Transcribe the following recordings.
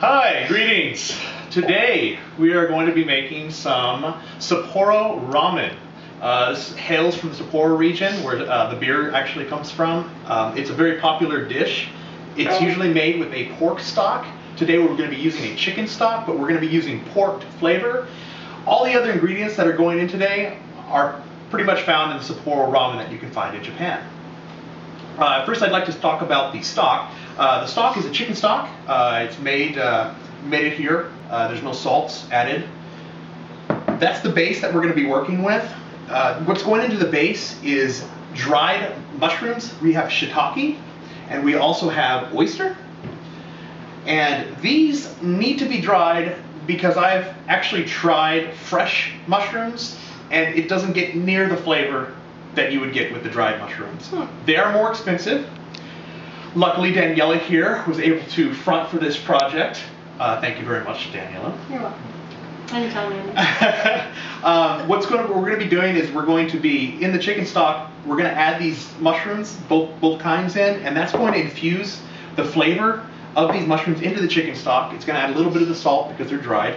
Hi, greetings. Today we are going to be making some Sapporo Ramen. This hails from the Sapporo region where the beer actually comes from. It's a very popular dish. It's usually made with a pork stock. Today we're going to be using a chicken stock, but we're going to be using pork flavor. All the other ingredients that are going in today are pretty much found in the Sapporo Ramen that you can find in Japan. First, I'd like to talk about the stock. The stock is a chicken stock. It's made it here. There's no salts added. That's the base that we're going to be working with. What's going into the base is dried mushrooms. We have shiitake, and we also have oyster. And these need to be dried because I've actually tried fresh mushrooms, and it doesn't get near the flavor that you would get with the dried mushrooms. They are more expensive. Luckily, Daniela here was able to front for this project. Thank you very much, Daniela. You're welcome. Anytime, Andy. What we're going to be doing is we're going to be, in the chicken stock, we're going to add these mushrooms, both kinds in, and that's going to infuse the flavor of these mushrooms into the chicken stock. It's going to add a little bit of the salt because they're dried.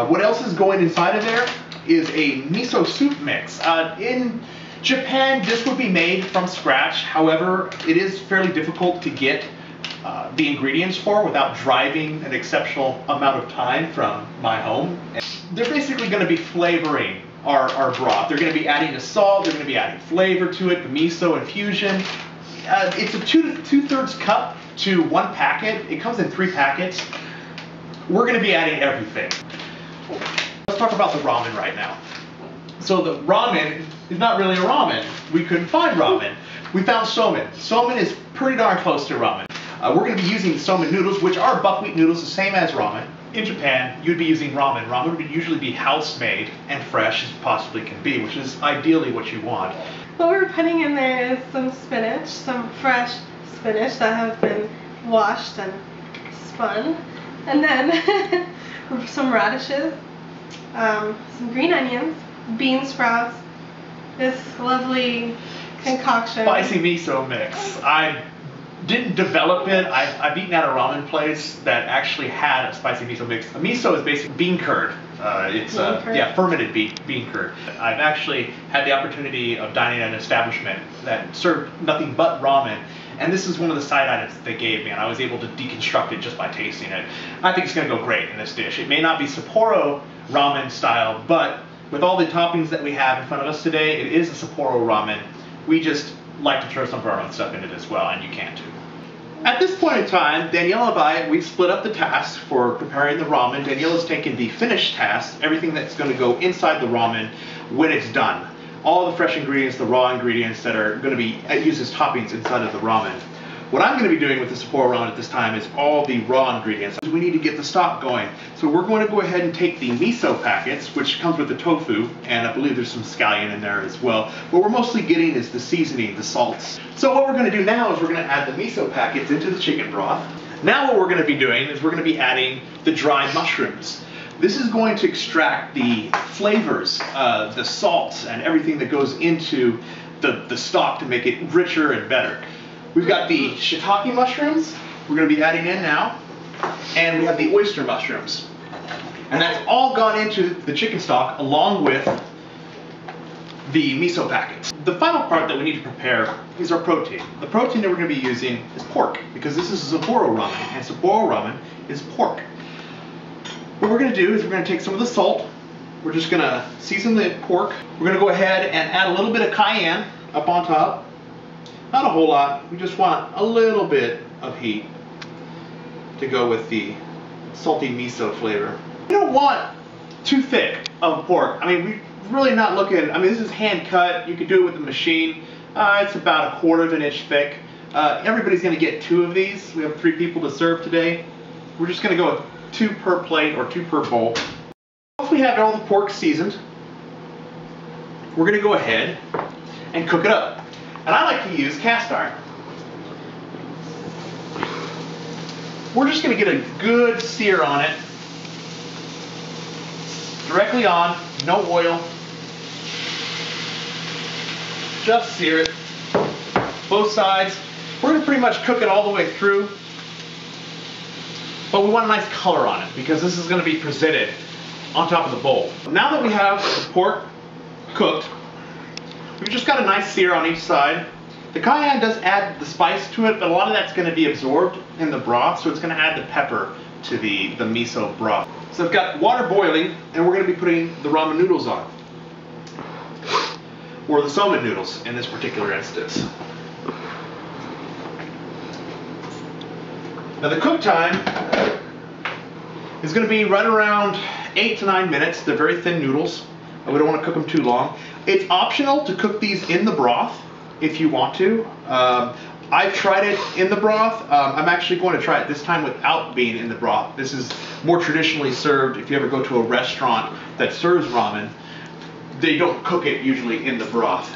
What else is going inside of there is a miso soup mix. In Japan, this would be made from scratch. However, it is fairly difficult to get the ingredients for without driving an exceptional amount of time from my home. They're basically going to be flavoring our broth. They're going to be adding the salt, they're going to be adding flavor to it, the miso infusion. It's a two-thirds cup to one packet. It comes in 3 packets. We're going to be adding everything. Let's talk about the ramen right now. So the ramen is not really a ramen. We couldn't find ramen. We found somen. Somen is pretty darn close to ramen. We're going to be using somen noodles, which are buckwheat noodles, the same as ramen. In Japan, you'd be using ramen. Ramen would usually be house-made and fresh as possibly can be, which is ideally what you want. What we're putting in there is some spinach, some fresh spinach that has been washed and spun, and then some radishes, some green onions, bean sprouts, this lovely concoction. Spicy miso mix. I didn't develop it. I've eaten at a ramen place that actually had a spicy miso mix. A miso is basically bean curd. It's fermented bean curd. I've actually had the opportunity of dining at an establishment that served nothing but ramen, and this is one of the side items that they gave me, and I was able to deconstruct it just by tasting it. I think it's going to go great in this dish. It may not be Sapporo ramen style, but with all the toppings that we have in front of us today, it is a Sapporo ramen. We just like to throw some of our own stuff in it as well, and you can too. At this point in time, Daniela and I, we split up the task for preparing the ramen. Daniela's taken the finished task, everything that's going to go inside the ramen when it's done. All the fresh ingredients, the raw ingredients that are going to be used as toppings inside of the ramen. What I'm going to be doing with the Sapporo ramen at this time is all the raw ingredients. We need to get the stock going. So we're going to go ahead and take the miso packets, which comes with the tofu, and I believe there's some scallion in there as well. What we're mostly getting is the seasoning, the salts. So what we're going to do now is we're going to add the miso packets into the chicken broth. Now what we're going to be doing is we're going to be adding the dried mushrooms. This is going to extract the flavors, the salts, and everything that goes into the stock to make it richer and better. We've got the shiitake mushrooms we're going to be adding in now, and we have the oyster mushrooms. And that's all gone into the chicken stock along with the miso packets. The final part that we need to prepare is our protein. The protein that we're going to be using is pork, because this is a Sapporo ramen, and Sapporo ramen is pork. What we're going to do is we're going to take some of the salt, we're just going to season the pork, we're going to go ahead and add a little bit of cayenne up on top. Not a whole lot, we just want a little bit of heat to go with the salty miso flavor. You don't want too thick of pork. I mean, we're really not looking, I mean, this is hand cut, you could do it with a machine. It's about 1/4 of an inch thick. Everybody's gonna get 2 of these. We have 3 people to serve today. We're just gonna go with 2 per plate or 2 per bowl. Once we have all the pork seasoned, we're gonna go ahead and cook it up. And I like to use cast iron. We're just going to get a good sear on it. Directly on, no oil. Just sear it. Both sides. We're going to pretty much cook it all the way through. but we want a nice color on it because this is going to be presented on top of the bowl. Now that we have the pork cooked, we've just got a nice sear on each side. The cayenne does add the spice to it, but a lot of that's going to be absorbed in the broth, so it's going to add the pepper to the miso broth. So I've got water boiling, and we're going to be putting the ramen noodles on. Or the somen noodles in this particular instance. Now the cook time is going to be right around 8 to 9 minutes. They're very thin noodles. We don't want to cook them too long. It's optional to cook these in the broth if you want to. I've tried it in the broth. I'm actually going to try it this time without being in the broth. This is more traditionally served if you ever go to a restaurant that serves ramen. They don't cook it usually in the broth.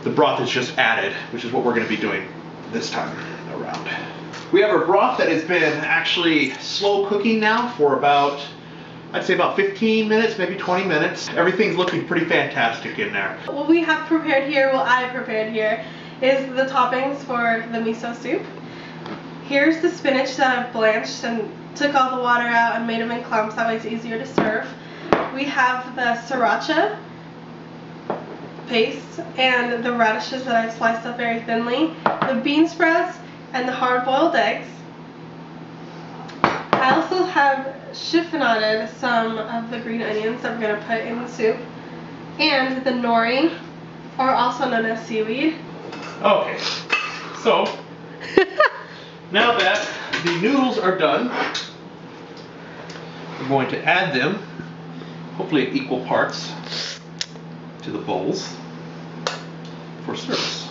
The broth is just added, which is what we're going to be doing this time around. We have our broth that has been actually slow cooking now for about, I'd say about 15 minutes, maybe 20 minutes. Everything's looking pretty fantastic in there. What we have prepared here, what I prepared here, is the toppings for the miso soup. Here's the spinach that I've blanched and took all the water out and made them in clumps, that way it's easier to serve. We have the sriracha paste and the radishes that I've sliced up very thinly, the bean sprouts, and the hard-boiled eggs. I also have chiffonaded some of the green onions that we're going to put in the soup, and the nori, or also known as seaweed. Okay, so now that the noodles are done, I'm going to add them, hopefully in equal parts, to the bowls for service.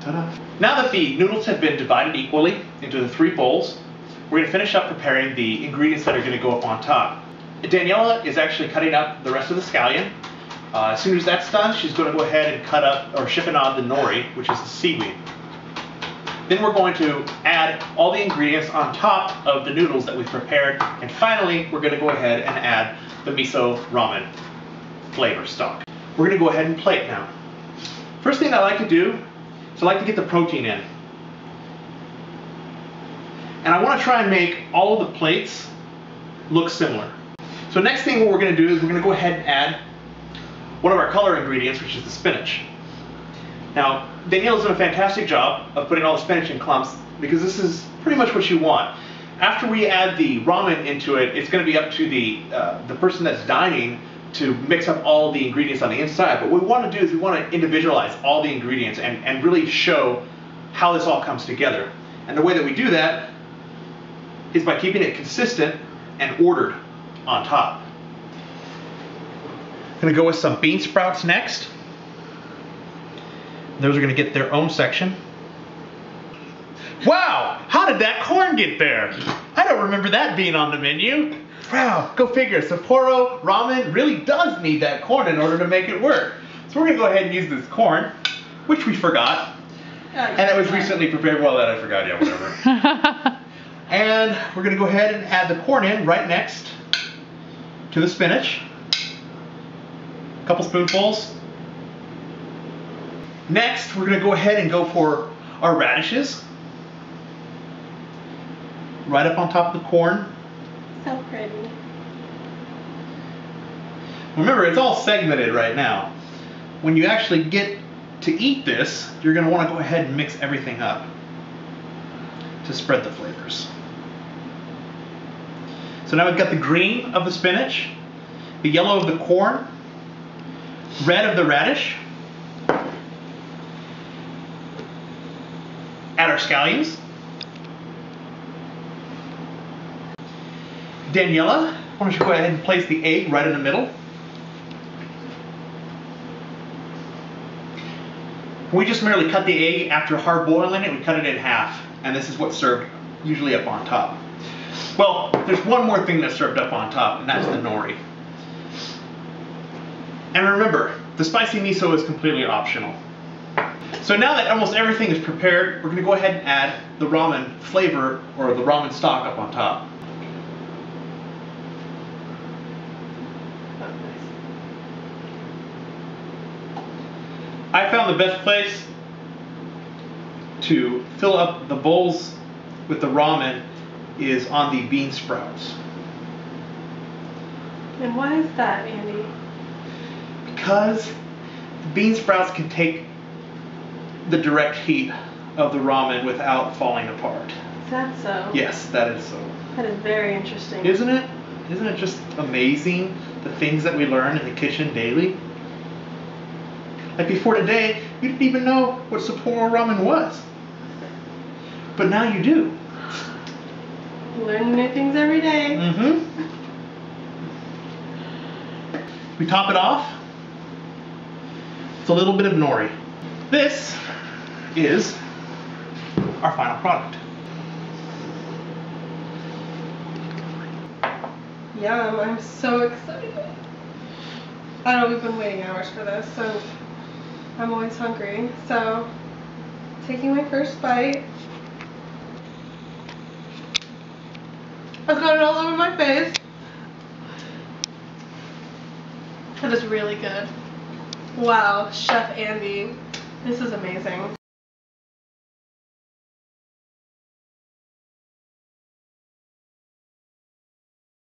Ta-da. Now that the noodles have been divided equally into the 3 bowls, we're going to finish up preparing the ingredients that are going to go up on top. Daniela is actually cutting up the rest of the scallion. As soon as that's done, she's going to go ahead and cut up or chiffonade the nori, which is the seaweed. Then we're going to add all the ingredients on top of the noodles that we've prepared, and finally we're going to go ahead and add the miso ramen flavor stock. We're going to go ahead and plate now. First thing I like to do is I like to get the protein in. And I want to try and make all of the plates look similar. So next thing what we're going to do is we're going to go ahead and add one of our color ingredients, which is the spinach. Now, Daniela's done a fantastic job of putting all the spinach in clumps because this is pretty much what you want. After we add the ramen into it, it's going to be up to the person that's dining to mix up all the ingredients on the inside. But what we want to do is we want to individualize all the ingredients and really show how this all comes together. And the way that we do that is by keeping it consistent and ordered on top. I'm going to go with some bean sprouts next. Those are going to get their own section. Wow! How did that corn get there? I don't remember that being on the menu. Wow, go figure. Sapporo Ramen really does need that corn in order to make it work. So we're going to go ahead and use this corn, which we forgot. And it was recently prepared. Well, that I forgot, yeah, whatever. And we're going to go ahead and add the corn in right next to the spinach. A couple spoonfuls. Next, we're going to go ahead and go for our radishes. Right up on top of the corn. So pretty. Remember, it's all segmented right now. When you actually get to eat this, you're going to want to go ahead and mix everything up to spread the flavors. So now we've got the green of the spinach, the yellow of the corn, red of the radish. Add our scallions. Daniela, why don't you go ahead and place the egg right in the middle. We just merely cut the egg after hard boiling it. We cut it in half, and this is what's served usually up on top. Well, there's one more thing that's served up on top, and that's the nori. And remember, the spicy miso is completely optional. So now that almost everything is prepared, we're going to go ahead and add the ramen flavor, or the ramen stock, up on top. I found the best place to fill up the bowls with the ramen is on the bean sprouts. And why is that, Andy? Because the bean sprouts can take the direct heat of the ramen without falling apart. Is that so? Yes, that is so. That is very interesting. Isn't it? Isn't it just amazing the things that we learn in the kitchen daily? Like before today, you didn't even know what Sapporo Ramen was. But now you do. Learn new things every day. Mm-hmm. We top it off with a little bit of nori. This is our final product. Yum, I'm so excited. I know we've been waiting hours for this, and I'm always hungry. So, taking my first bite. I've got it all over my face. That is really good. Wow, Chef Andy, this is amazing.